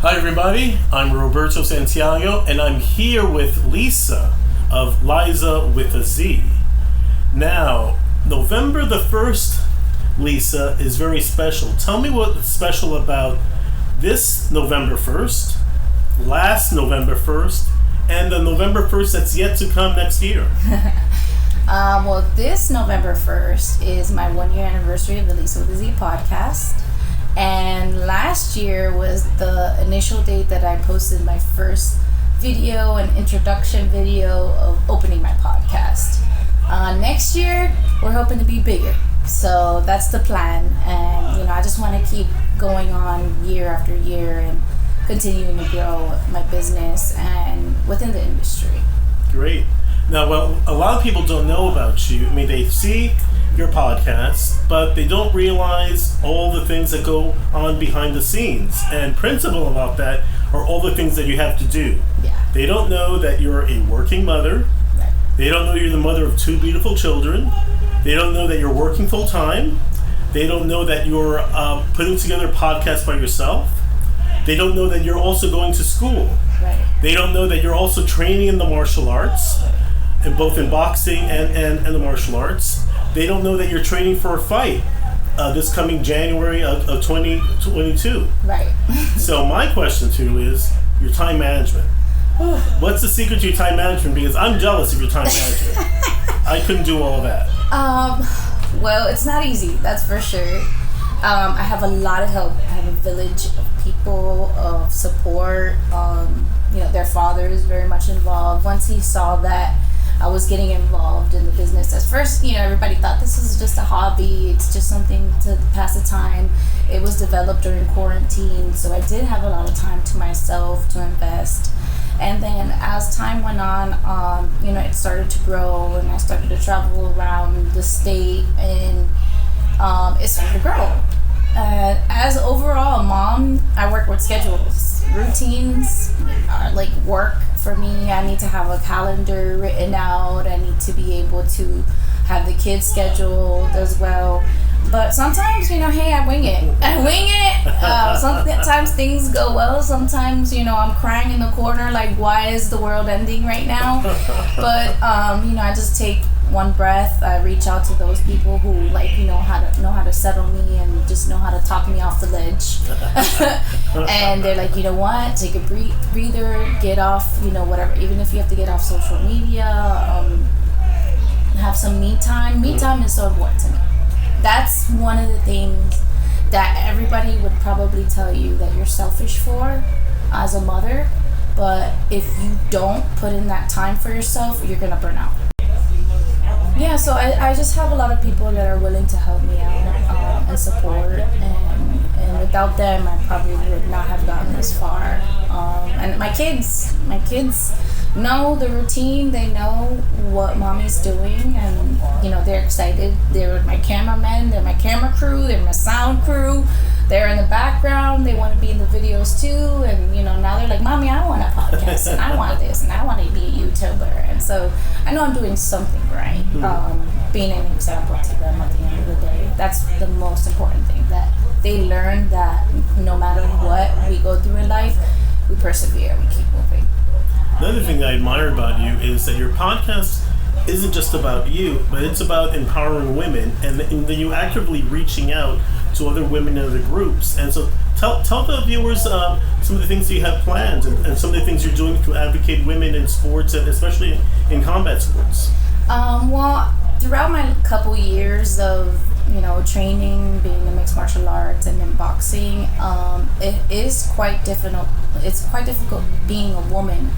Hi everybody, I'm Roberto Santiago and I'm here with Lisa of Liza with a Z. Now, November the 1st, Lisa, is very special. Tell me what's special about this November 1st, last November 1st, and the November 1st that's yet to come next year. Well, this November 1st is my 1-year anniversary of the Liza with a Z podcast. And last year was the initial date that I posted my first video and introduction video of opening my podcast. Next year, we're hoping to be bigger. So that's the plan. And, I just want to keep going on year after year and continuing to grow my business and within the industry. Great. Now, well, a lot of people don't know about you. I mean, they see your podcast, but they don't realize all the things that go on behind the scenes. And principal about that are all the things that you have to do. Yeah. They don't know that you're a working mother. Right. They don't know you're the mother of 2 beautiful children. They don't know that you're working full time. They don't know that you're putting together a podcast by yourself. They don't know that you're also going to school. Right. They don't know that you're also training in the martial arts, and both in boxing and the martial arts. They don't know that you're training for a fight this coming January of 2022. Right. So my question to you is your time management. What's the secret to your time management? Because I'm jealous of your time management. I couldn't do all of that. Well, it's not easy, that's for sure. I have a lot of help. I have a village of people, of support. Their father is very much involved. Once he saw that I was getting involved in the business, at first, everybody thought this was just a hobby. It's just something to pass the time. It was developed during quarantine, so I did have a lot of time to myself to invest. And then as time went on, it started to grow, and I started to travel around the state, and it started to grow. As overall a mom, I work with schedules. Routines are like work for me. I need to have a calendar written out. I need to be able to have the kids scheduled as well. But sometimes, hey, I wing it. Sometimes things go well. Sometimes, I'm crying in the corner like, why is the world ending right now? But, I just take one breath. I reach out to those people who know how to settle me and just know how to talk me off the ledge. And they're like, you know what? Take a breather, get off, whatever. Even if you have to get off social media, have some me time. Me time is so important to me. That's one of the things that everybody would probably tell you that you're selfish for as a mother. But if you don't put in that time for yourself, you're going to burn out. Yeah, so I just have a lot of people that are willing to help me out and support. And without them, I probably would not have gotten this far. And my kids know the routine. They know what mommy's doing, and they're excited. They're my cameramen, they're my camera crew, they're my sound crew. They're in the background. They want to be in the videos too, and now they're like, mommy, I want a podcast, and I want this, and I want to be a YouTuber. And so I know I'm doing something right. Being an example to them at the end of the day, that's the most important thing, that they learn that no matter what we go through in life, we persevere, we keep moving. Another thing I admire about you is that your podcast isn't just about you, but it's about empowering women, and then you actively reaching out to other women in other groups. And so tell the viewers some of the things you have planned and some of the things you're doing to advocate women in sports, and especially in combat sports. Well, throughout my couple years of training, being in mixed martial arts and in boxing, it is quite difficult. It's quite difficult being a woman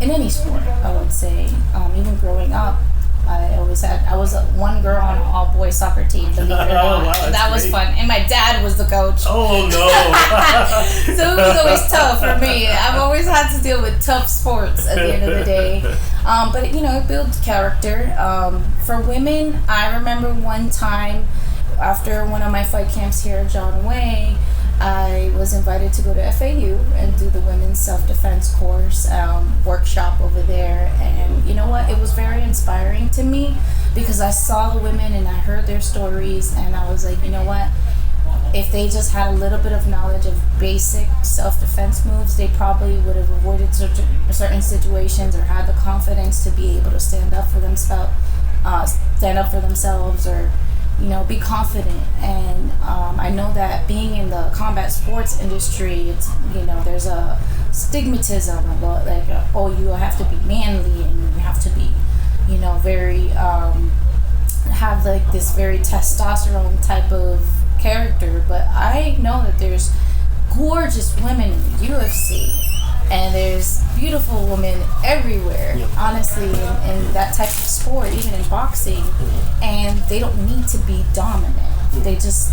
in any sport, I would say. Even growing up, I was one girl on an all-boys soccer team, believe it or not. Wow, that was great. fun. And my dad was the coach. Oh, no. So it was always tough for me. I've always had to deal with tough sports at the end of the day. But, it builds character. For women, I remember one time after one of my fight camps here at John Way, I was invited to go to FAU and do the women's self-defense course workshop over there. And you know what? It was very inspiring to me because I saw the women and I heard their stories, and I was like, you know what? if they just had a little bit of knowledge of basic self-defense moves, they probably would have avoided certain situations or had the confidence to be able to stand up for themselves, or be confident. And I know that being in the combat sports industry, it's there's a stigmatism about you have to be manly and you have to be very have like this very testosterone type of character. But I know that there's gorgeous women in the UFC, and there's beautiful women everywhere, honestly, in that type of sport, even in boxing. And they don't need to be dominant. They just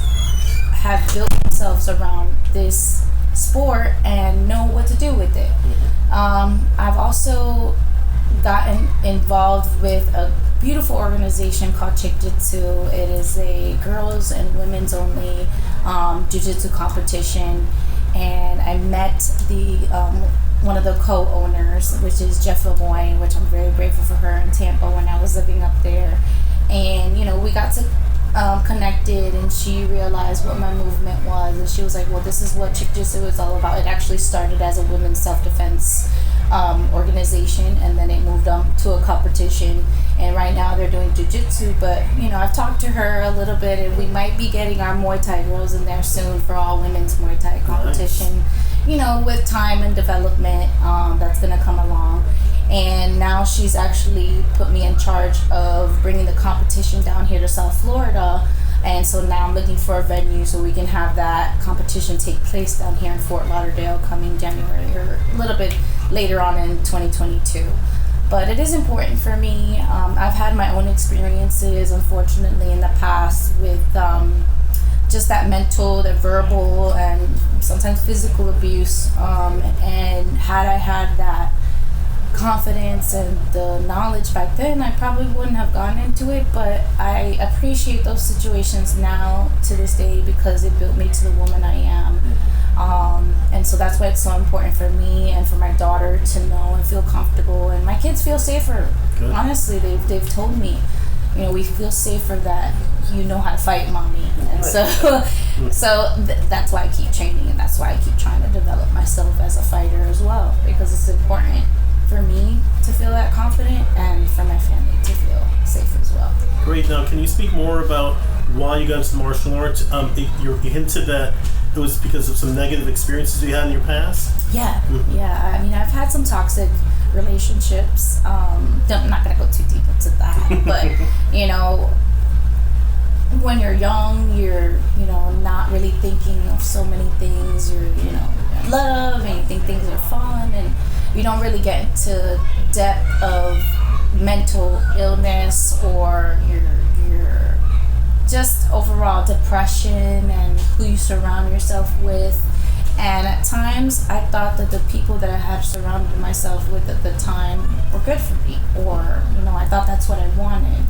have built themselves around this sport and know what to do with it. I've also gotten involved with a beautiful organization called Chick Jitsu. It is a girls and women's only jiu-jitsu competition, and I met the one of the co-owners, which is Jeff Lemoyne, which I'm very grateful for her in Tampa when I was living up there. And we got to connected, and she realized what my movement was, and she was like, well, this is what Chick Jitsu is all about. It actually started as a women's self-defense organization, and then it moved on to a competition, and right now they're doing jiu-jitsu. But I've talked to her a little bit, and we might be getting our Muay Thai girls in there soon for all women's Muay Thai competition. Nice. With time and development, that's gonna come along. And now she's actually put me in charge of bringing the competition down here to South Florida. And so now I'm looking for a venue so we can have that competition take place down here in Fort Lauderdale coming January, or a little bit later on in 2022. But it is important for me. I've had my own experiences, unfortunately, in the past with just that mental, that verbal, and sometimes physical abuse. And had I had that confidence and the knowledge back then, I probably wouldn't have gotten into it. But I appreciate those situations now to this day because it built me to the woman I am. And so that's why it's so important for me and for my daughter to know and feel comfortable, and my kids feel safer. Good. Honestly, they've told me, we feel safer that you know how to fight, mommy. And that's why I keep training, and that's why I keep trying to develop myself as a fighter as well, because it's important for me to feel that confident and for my family to feel safe as well. Great. Now, can you speak more about why you got into martial arts? You hinted that it was because of some negative experiences you had in your past? Yeah. I mean, I've had some toxic relationships. I'm not going to go too deep into that, but, when you're young, you're, not really thinking of so many things. You're, in love, and you think things are fun, and you don't really get into depth of mental illness or your just overall depression and who you surround yourself with. And at times I thought that the people that I had surrounded myself with at the time were good for me, or I thought that's what I wanted,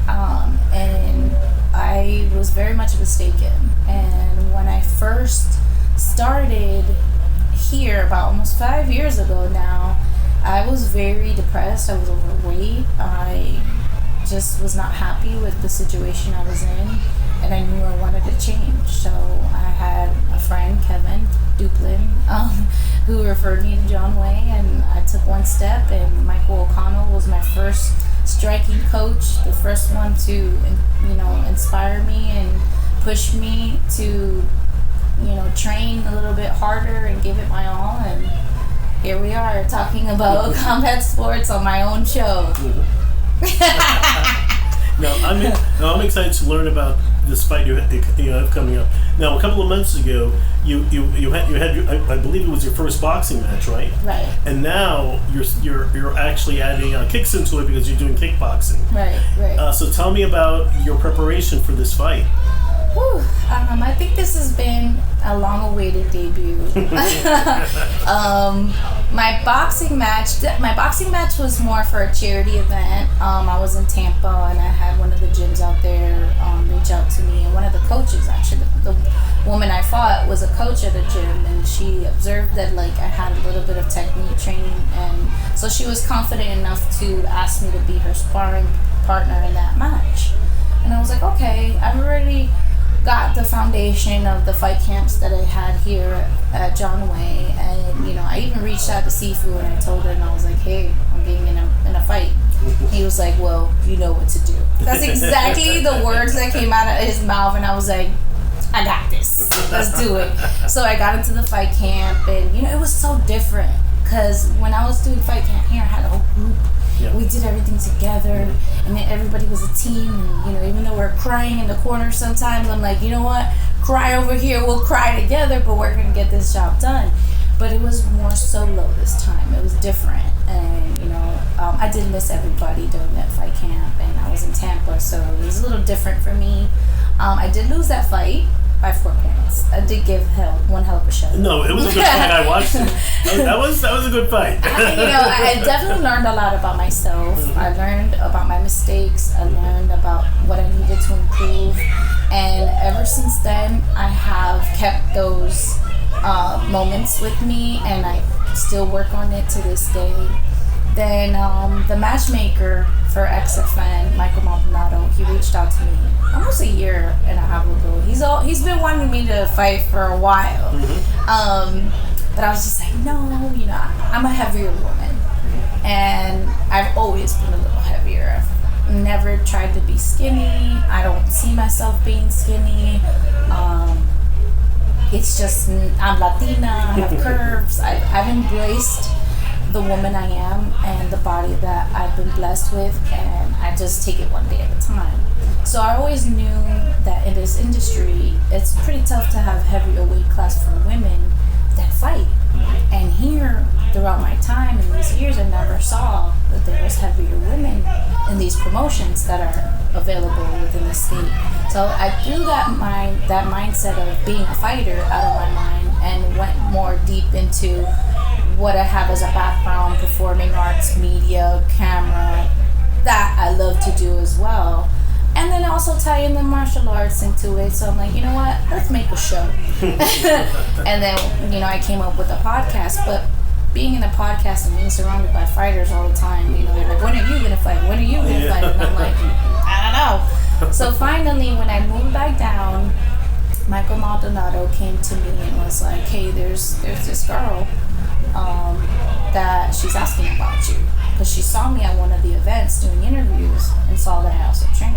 and I was very much mistaken. And when I first started here about almost 5 years ago now, I was very depressed. I was overweight. I just was not happy with the situation I was in, and I knew I wanted to change. So I had a friend, Kevin Duplin, who referred me to John Way, and I took one step, and Michael O'Connell was my first striking coach, the first one to inspire me and push me to train a little bit harder and give it my all. And here we are talking about combat sports on my own show. I'm excited to learn about this fight you have coming up. Now, a couple of months ago, you had I believe it was your first boxing match, right? Right. And now you're actually adding kicks into it because you're doing kickboxing. Right. So tell me about your preparation for this fight. Whew. I think this has been a long-awaited debut. My boxing match was more for a charity event. I was in Tampa, and I had one of the gyms out there reach out to me, and one of the coaches, actually, the woman I fought was a coach at a gym, and she observed that I had a little bit of technique training, and so she was confident enough to ask me to be her sparring partner in that match. And I was like, okay, I've already got the foundation of the fight camps that I had here at John Way, and I even reached out to Sifu and I told her, and I was like, hey, I'm getting in a fight. He was like, well, you know what to do. That's exactly the words that came out of his mouth, and I was like, I got this. Let's do it. So I got into the fight camp, and it was so different because when I was doing fight camp here, I had a whole group. Yeah. We did everything together, and then everybody was a team. And even though we're crying in the corner sometimes, I'm like, you know what? Cry over here. We'll cry together, but we're gonna get this job done. But it was more solo this time. It was different, and I did miss everybody during that fight camp, and I was in Tampa, so it was a little different for me. I did lose that fight by 4 points. I did give one hell of a show. No, it was a good fight. I watched it. That was a good fight. I definitely learned a lot about myself. Mm-hmm. I learned about my mistakes. I learned about what I needed to improve, and ever since then, I have kept those moments with me, and I still work on it to this day. Then the matchmaker for XFN, Michael Maldonado, he reached out to me almost a year and a half ago. He's been wanting me to fight for a while. Mm-hmm. But I was just like, no, I'm a heavier woman. And I've always been a little heavier. I've never tried to be skinny. I don't see myself being skinny. It's just, I'm Latina, I have curves. I've embraced the woman I am and the body that I've been blessed with, and I just take it one day at a time. So I always knew that in this industry, it's pretty tough to have heavier weight class for women that fight. And here, throughout my time in these years, I never saw that there was heavier women in these promotions that are available within the state. So I threw that mindset of being a fighter out of my mind and went more deep into what I have as a background, performing arts, media, camera, that I love to do as well. And then also tie in the martial arts into it. So I'm like, you know what? Let's make a show. And then, I came up with a podcast. But being in a podcast and being surrounded by fighters all the time, they're like, when are you going to fight? When are you going to fight? And I'm like, I don't know. So finally, when I moved back down, Michael Maldonado came to me and was like, hey, there's this girl that she's asking about you. Because she saw me at one of the events doing interviews and saw that I also trained.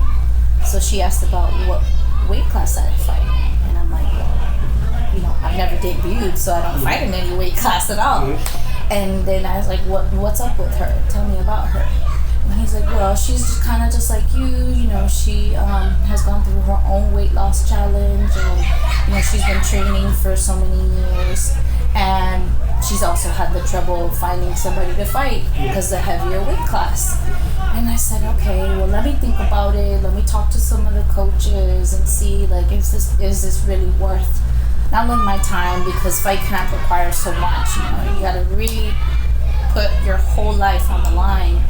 So she asked about what weight class I fight in. And I'm like, well, I've never debuted, so I don't fight in any weight class at all. And then I was like, what's up with her? Tell me about her. And he's like, well, she's just kind of just like you. She has gone through her own weight loss challenge. And, she's been training for so many years. And she's also had the trouble of finding somebody to fight because the heavier weight class. And I said, okay, well, let me think about it. Let me talk to some of the coaches and see, like, is this really worth not only my time, because fight camp requires so much. You got to really put your whole life on the line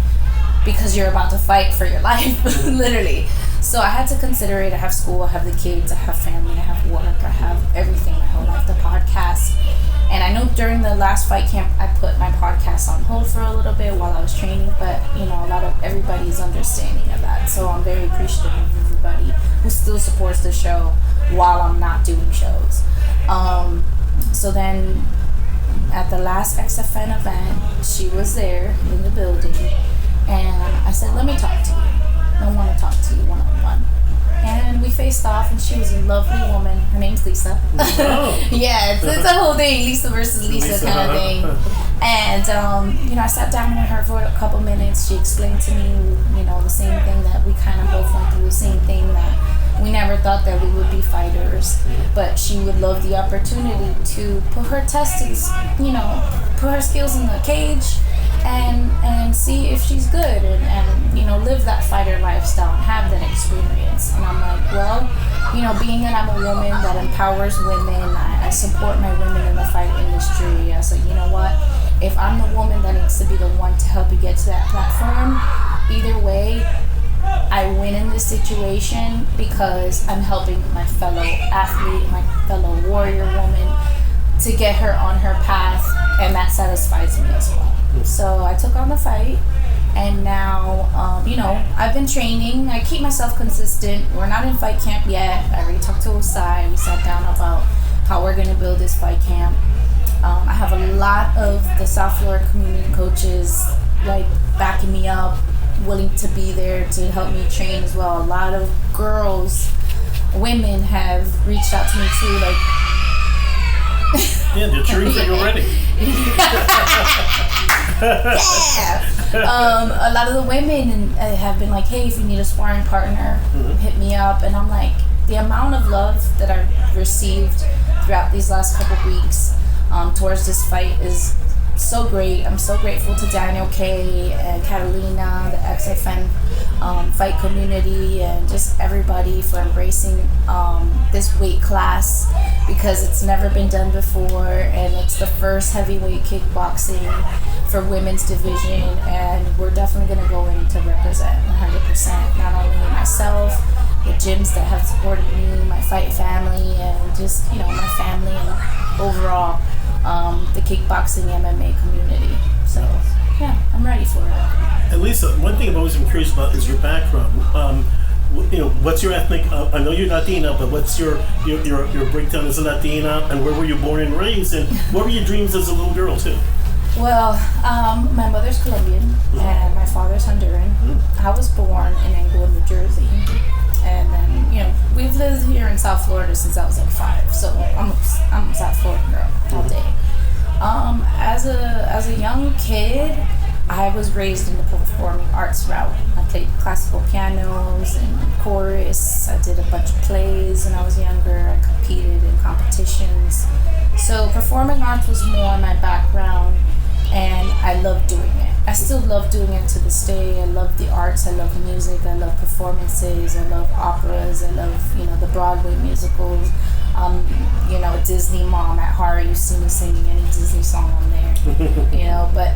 because you're about to fight for your life, literally. So I had to consider it. I have school, I have the kids, I have family, I have work, I have everything, my whole life, the podcast. And I know during the last fight camp, I put my podcast on hold for a little bit while I was training, but a lot of everybody's understanding of that. So I'm very appreciative of everybody who still supports the show while I'm not doing shows. So then at the last XFN event, she was there in the building, and I said, let me talk to you. I want to talk to you one-on-one. And we faced off, and she was a lovely woman. Her name's Lisa. Oh. Yeah, it's a whole thing, Lisa versus Lisa kind of thing. And, I sat down with her for a couple minutes. She explained to me, the same thing that we kind of both went through, the same thing that we never thought that we would be fighters. But she would love the opportunity to put her tests, put her skills in the cage and see if she's good and live that fighter lifestyle and have that experience. And I'm like, well, being that I'm a woman that empowers women, I support my women in the fight industry. I said, you know what, if I'm the woman that needs to be the one to help you get to that platform, either way, I win in this situation because I'm helping my fellow athlete, my fellow warrior woman to get her on her path, and that satisfies me as well. So I took on the fight, And now, I've been training. I keep myself consistent. We're not in fight camp yet. I already talked to Osai. We sat down about how we're going to build this fight camp. I have a lot of the South Florida community coaches like backing me up, willing to be there to help me train as well. A lot of women have reached out to me too, like yeah, they're cheering for you already. A lot of the women have been like, hey, if you need a sparring partner, hit me up. And I'm like, the amount of love that I've received throughout these last couple weeks towards this fight is so great. I'm so grateful to Daniel K and Catalina, the XFN fight community, and just everybody for embracing this weight class, because it's never been done before, and it's the first heavyweight kickboxing for women's division, and we're definitely going to go in to represent 100%, not only myself, the gyms that have supported me, my fight family, and just my family and overall the kickboxing MMA community. So yeah, I'm ready for it. And Lisa, one thing I've always been curious about is your background. What's your ethnic? I know you're Latina, but what's your breakdown as a Latina, and where were you born and raised, and what were your dreams as a little girl too? Well, my mother's Colombian and my father's Honduran. I was born in Englewood, New Jersey, and then we've lived here in South Florida since I was like 5. So I'm a South Florida girl all day. As a young kid, I was raised in the performing arts route. I played classical pianos and chorus. I did a bunch of plays when I was younger. I competed in competitions. So performing arts was more my background, and I loved doing it. I still love doing it to this day. I love the arts. I love music. I love performances. I love operas. I love the Broadway musicals. Disney mom at heart. You see me singing any Disney song on there. But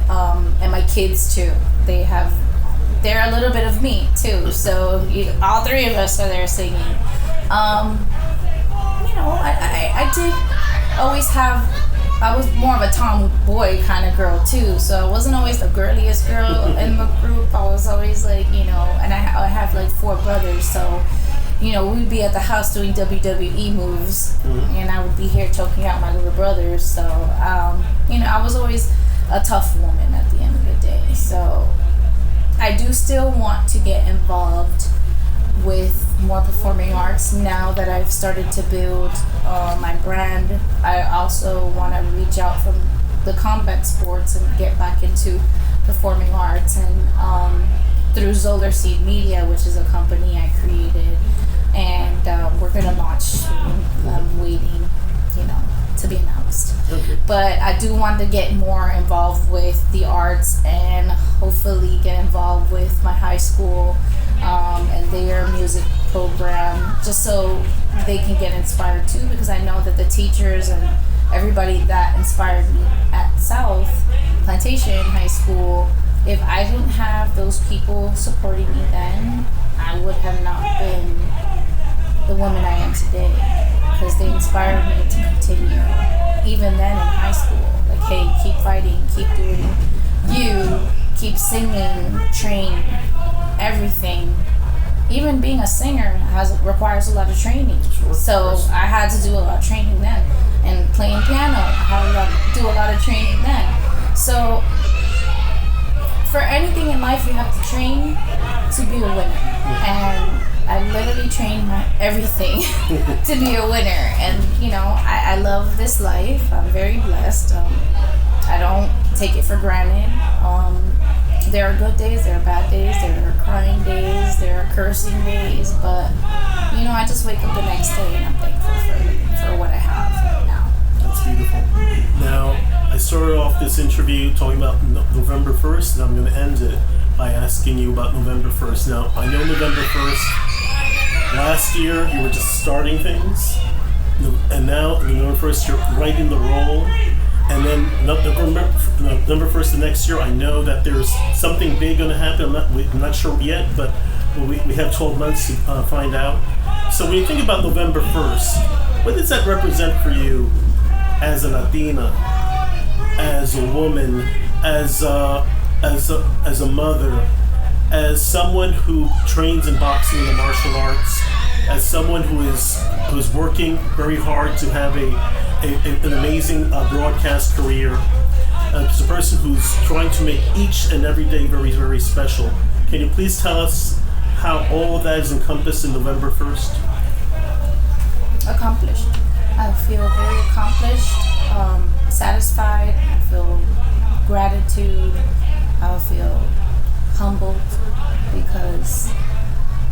and my kids too. They're a little bit of me too. So all 3 of us are there singing. I did always have. I was more of a tomboy kind of girl too, so I wasn't always the girliest girl in the group. I was always like, and I have like 4 brothers, so we'd be at the house doing WWE moves, and I would be here choking out my little brothers. So I was always a tough woman at the end of the day. So I do still want to get involved with more performing arts now that I've started to build my brand. I also want to reach out from the combat sports and get back into performing arts, and through Zolar Seed Media, which is a company I created, and we're gonna launch soon. I'm waiting, to be announced. Okay. But I do want to get more involved with the arts, and hopefully get involved with my high school and their music program, just so they can get inspired too, because I know that the teachers and everybody that inspired me at South Plantation High School, if I didn't have those people supporting me then, I would have not been the woman I am today, because they inspired me to continue even then in high school. Like, hey, keep fighting, keep doing you, keep singing, train, everything. Even being a singer requires a lot of training. Sure, so I had to do a lot of training then. And playing piano, I had to do a lot of training then. So for anything in life, you have to train to be a winner. And I literally trained everything to be a winner. And I love this life. I'm very blessed. I don't take it for granted. There are good days, there are bad days, there are crying days, there are cursing days, but I just wake up the next day and I'm thankful for what I have right now. That's beautiful. Now, I started off this interview talking about November 1st, and I'm going to end it by asking you about November 1st. Now, I know November 1st, last year you were just starting things, and now November 1st you're right in the role. And then November 1st of next year, I know that there's something big going to happen. I'm not sure yet, but we have 12 months to find out. So when you think about November 1st, what does that represent for you as a Latina, as a woman, as a mother, as someone who trains in boxing and the martial arts, as someone who's working very hard to have an amazing broadcast career, as a person who's trying to make each and every day very, very special, can you please tell us how all of that is encompassed in November 1st? Accomplished. I feel very accomplished, satisfied. I feel gratitude. I feel humbled because,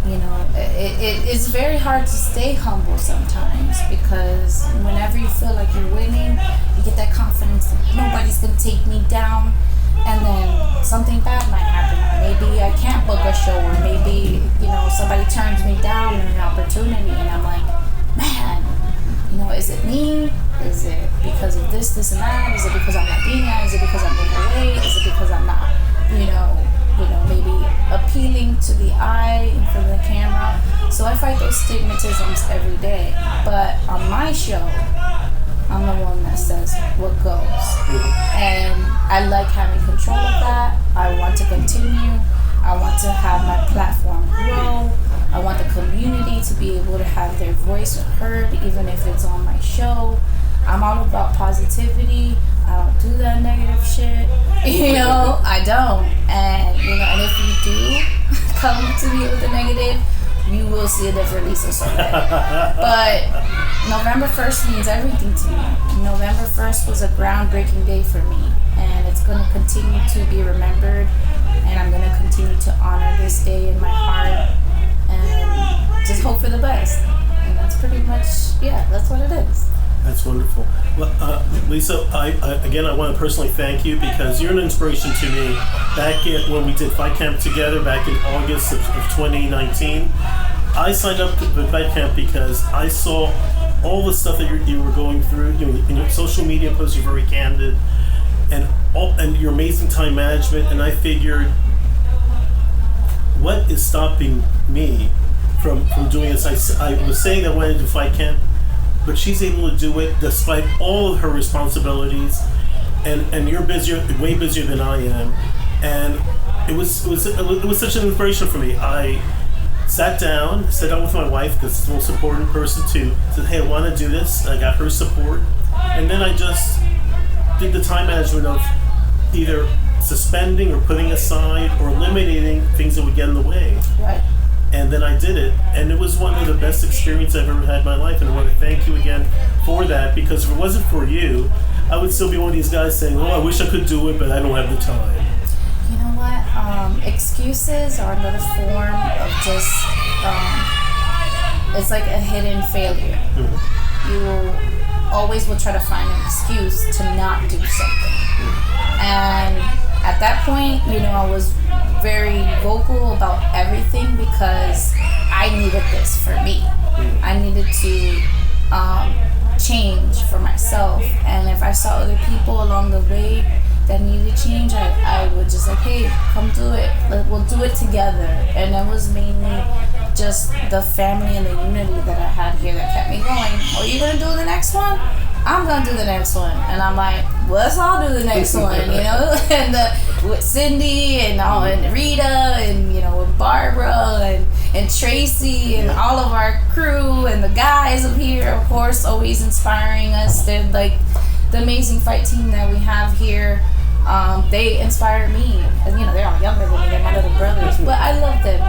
it's very hard to stay humble sometimes, because whenever you feel like you're winning, you get that confidence that nobody's going to take me down, and then something bad might happen. Maybe I can't book a show, or maybe, somebody turns me down in an opportunity, and I'm like, man, is it me? Is it because of this and that? Is it because I'm Latina? Is it because I'm overweight? Is it because I'm not, maybe appealing to the eye in front of the camera? So I fight those stigmatisms every day. But on my show, I'm the one that says what goes. And I like having control of that. I want to continue. I want to have my platform grow. I want the community to be able to have their voice heard, even if it's on my show. I'm all about positivity. I don't do that negative shit. I don't. And if you do come to me with the negative, you will see a different Liza Soler. But November 1st means everything to me. November 1st was a groundbreaking day for me, and it's going to continue to be remembered, and I'm going to continue to honor this day in my heart and just hope for the best. And that's pretty much, that's what it is. That's wonderful. Well, Liza, I want to personally thank you, because you're an inspiration to me. Back when we did Fight Camp together back in August of 2019, I signed up to Fight Camp because I saw all the stuff that you were going through. In your social media posts, you're very candid, and your amazing time management. And I figured, what is stopping me from doing this? I was saying that I wanted to do Fight Camp, but she's able to do it despite all of her responsibilities, and you're way busier than I am, and it was such an inspiration for me. I sat down with my wife, because it's the most important person, said, hey, I want to do this. I got her support, and then I just did the time management of either suspending or putting aside or eliminating things that would get in the way. Right. And then I did it, and it was one of the best experiences I've ever had in my life, and I want to thank you again for that, because if it wasn't for you, I would still be one of these guys saying, I wish I could do it, but I don't have the time. You know what? Excuses are another form of just, it's like a hidden failure. Mm-hmm. You always will try to find an excuse to not do something. Mm-hmm. And at that point, I was very vocal about everything, because I needed this for me. I needed to change for myself, and if I saw other people along the way that needed change, I would just like, hey, come do it. We'll do it together. And it was mainly just the family and the unity that I had here that kept me going. Are you gonna do the next one? I'm gonna do the next one. And I'm like, let's all do the next one, and with Cindy and Rita and with Barbara and Tracy and all of our crew and the guys up here, of course, always inspiring us. They're like the amazing fight team that we have here. They inspire me, and they're all younger than me. They're my little brothers, but I love them.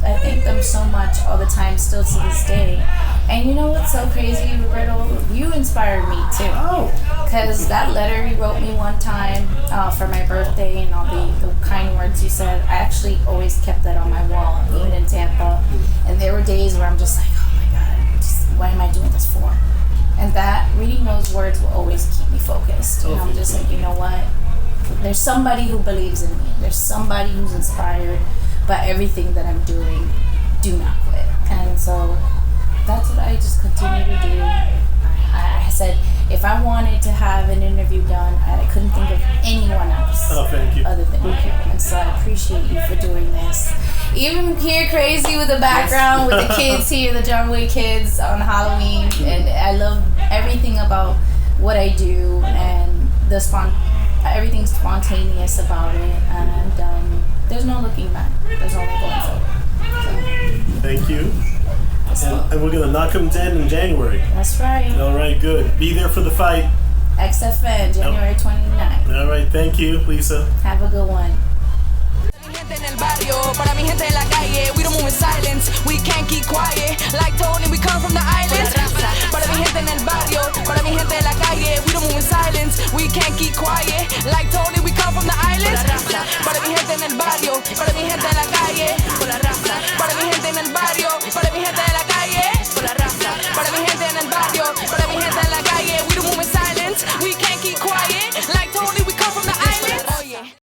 I thank them so much all the time, still to this day. And you know what's so crazy, Roberto? You inspired me too. Oh. Because that letter you wrote me one time for my birthday, and all the kind words you said, I actually always kept that on my wall, even in Tampa. And there were days where I'm just like, oh my God, what am I doing this for? And that, reading those words will always keep me focused. And I'm just like, you know what? There's somebody who believes in me. There's somebody who's inspired by everything that I'm doing. Do not quit. And so that's what I just continue to do. I said, if I wanted to have an interview done, I couldn't think of anyone else other than you. And so I appreciate you for doing this. Even here, crazy with the background, with the kids here, the John Wayne kids on Halloween. And I love everything about what I do, and everything's spontaneous about it. And there's no looking back. There's only going forward. Thank you. So, And we're going to knock them dead in January. that's right. All right, good. Be there for the fight. XFN, January 29th. All right, thank you, Lisa. Have a good one. Mi gente en el barrio, para mi gente en la calle, we don't move in silence.